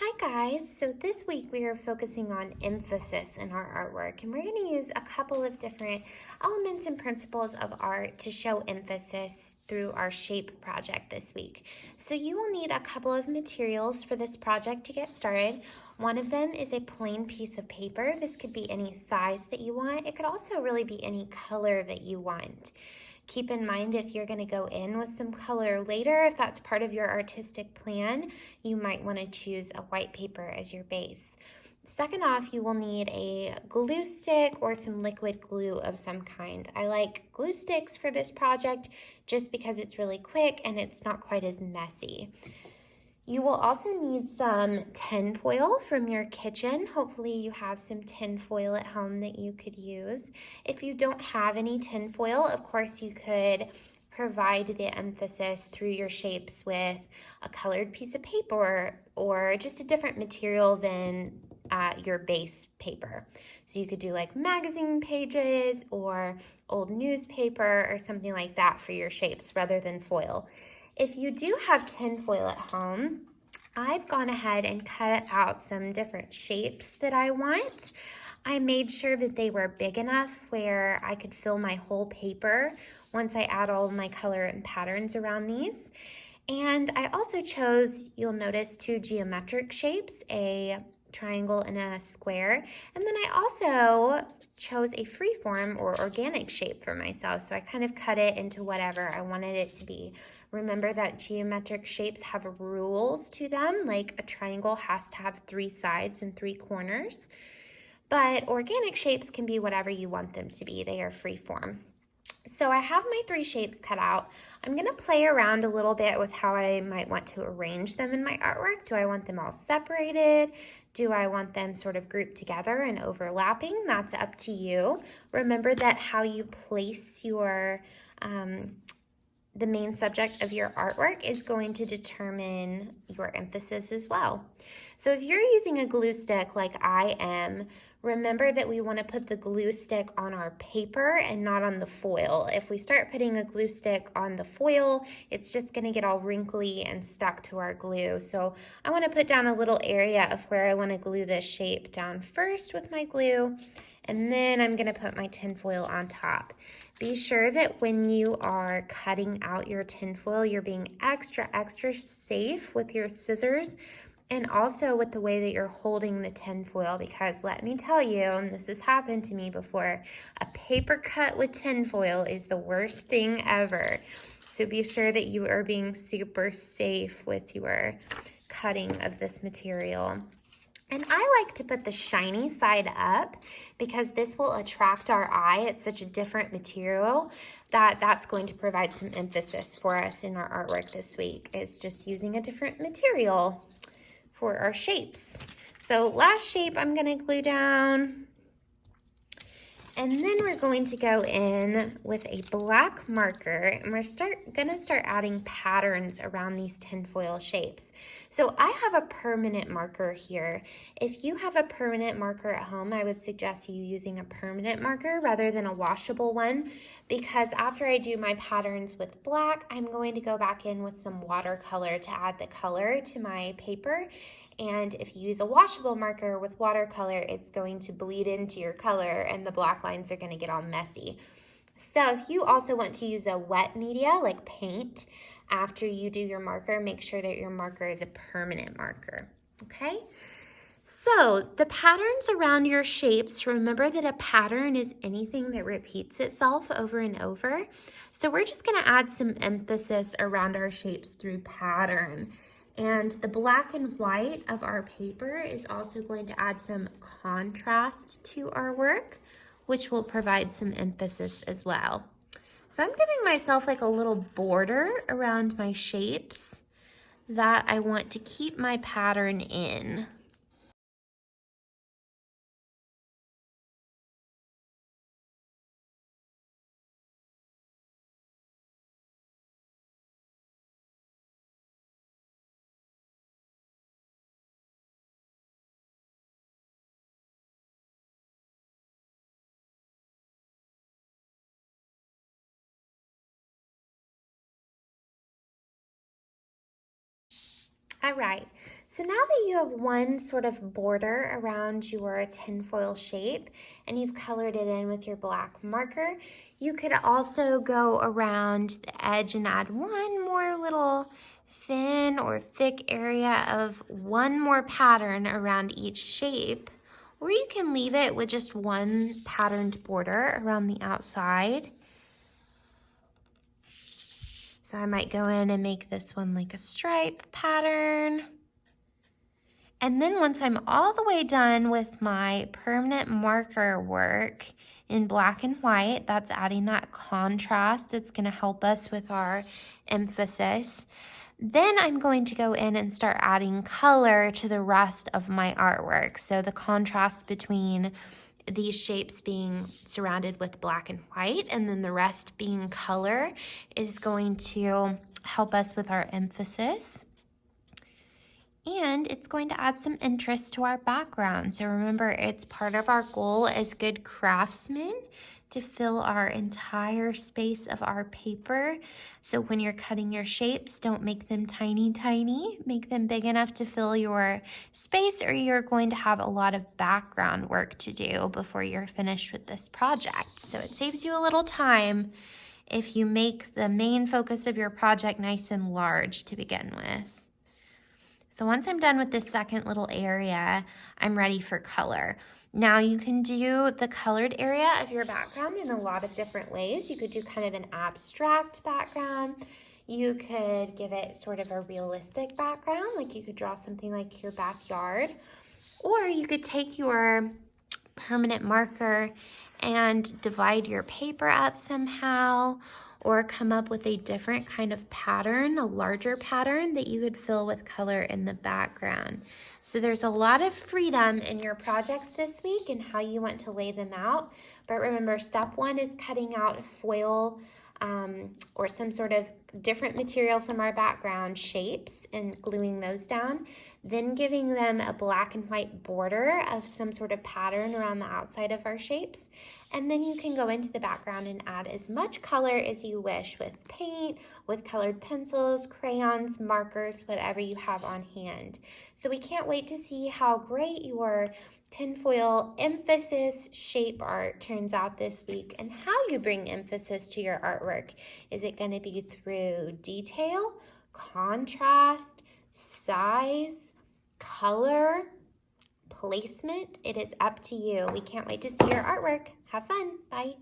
Hi guys, so this week we are focusing on emphasis in our artwork, and we're going to use a couple of different elements and principles of art to show emphasis through our shape project this week. So you will need a couple of materials for this project to get started. One of them is a plain piece of paper. This could be any size that you want. It could also really be any color that you want. Keep in mind, if you're going to go in with some color later, if that's part of your artistic plan, you might want to choose a white paper as your base. Second off, you will need a glue stick or some liquid glue of some kind. I like glue sticks for this project just because it's really quick and it's not quite as messy. You will also need some tin foil from your kitchen. Hopefully you have some tin foil at home that you could use. If you don't have any tin foil, of course you could provide the emphasis through your shapes with a colored piece of paper or just a different material than your base paper. So you could do like magazine pages or old newspaper or something like that for your shapes rather than foil. If you do have tin foil at home, I've gone ahead and cut out some different shapes that I want. I made sure that they were big enough where I could fill my whole paper once I add all of my color and patterns around these. And I also chose, you'll notice, two geometric shapes, a triangle and a square. And then I also chose a freeform or organic shape for myself. So I kind of cut it into whatever I wanted it to be. Remember that geometric shapes have rules to them, like a triangle has to have 3 sides and 3 corners. But organic shapes can be whatever you want them to be. They are freeform. So I have my 3 shapes cut out. I'm going to play around a little bit with how I might want to arrange them in my artwork. Do I want them all separated? Do I want them sort of grouped together and overlapping? That's up to you. Remember that how you place your the main subject of your artwork is going to determine your emphasis as well. So if you're using a glue stick like I am, remember that we want to put the glue stick on our paper and not on the foil. If we start putting a glue stick on the foil, it's just going to get all wrinkly and stuck to our glue. So I want to put down a little area of where I want to glue this shape down first with my glue, and then I'm going to put my tin foil on top. Be sure that when you are cutting out your tin foil, you're being extra safe with your scissors and also with the way that you're holding the tin foil, because let me tell you, and this has happened to me before, a paper cut with tin foil is the worst thing ever. So be sure that you are being super safe with your cutting of this material. And I like to put the shiny side up because this will attract our eye. It's such a different material that's going to provide some emphasis for us in our artwork this week. It's just using a different material for our shapes. So last shape I'm going to glue down. And then we're going to go in with a black marker and we're gonna start adding patterns around these tinfoil shapes. So I have a permanent marker here. If you have a permanent marker at home, I would suggest you using a permanent marker rather than a washable one, because after I do my patterns with black, I'm going to go back in with some watercolor to add the color to my paper. And if you use a washable marker with watercolor, it's going to bleed into your color and the black lines are going to get all messy. So if you also want to use a wet media like paint after you do your marker, make sure that your marker is a permanent marker, okay? So the patterns around your shapes, remember that a pattern is anything that repeats itself over and over. So we're just going to add some emphasis around our shapes through pattern. And the black and white of our paper is also going to add some contrast to our work, which will provide some emphasis as well. So I'm giving myself like a little border around my shapes that I want to keep my pattern in. All right, So now that you have one sort of border around your tinfoil shape and you've colored it in with your black marker, you could also go around the edge and add one more little thin or thick area of one more pattern around each shape. Or you can leave it with just one patterned border around the outside. So I might go in and make this one like a stripe pattern. And then once I'm all the way done with my permanent marker work in black and white, that's adding that contrast that's going to help us with our emphasis. Then I'm going to go in and start adding color to the rest of my artwork. So the contrast between these shapes being surrounded with black and white and then the rest being color is going to help us with our emphasis. And it's going to add some interest to our background. So remember, it's part of our goal as good craftsmen to fill our entire space of our paper. So when you're cutting your shapes, don't make them tiny, tiny. Make them big enough to fill your space, or you're going to have a lot of background work to do before you're finished with this project. So it saves you a little time if you make the main focus of your project nice and large to begin with. So once I'm done with this second little area, I'm ready for color. Now you can do the colored area of your background in a lot of different ways. You could do kind of an abstract background. You could give it sort of a realistic background, like you could draw something like your backyard. Or you could take your permanent marker and divide your paper up somehow, or come up with a different kind of pattern, a larger pattern that you could fill with color in the background. So there's a lot of freedom in your projects this week and how you want to lay them out. But remember, step one is cutting out foil or some sort of different material from our background shapes and gluing those down. Then giving them a black and white border of some sort of pattern around the outside of our shapes. And then you can go into the background and add as much color as you wish with paint, with colored pencils, crayons, markers, whatever you have on hand. So we can't wait to see how great your tinfoil emphasis shape art turns out this week and how you bring emphasis to your artwork. Is it going to be through detail, contrast, size, color, placement? It is up to you. We can't wait to see your artwork. Have fun. Bye.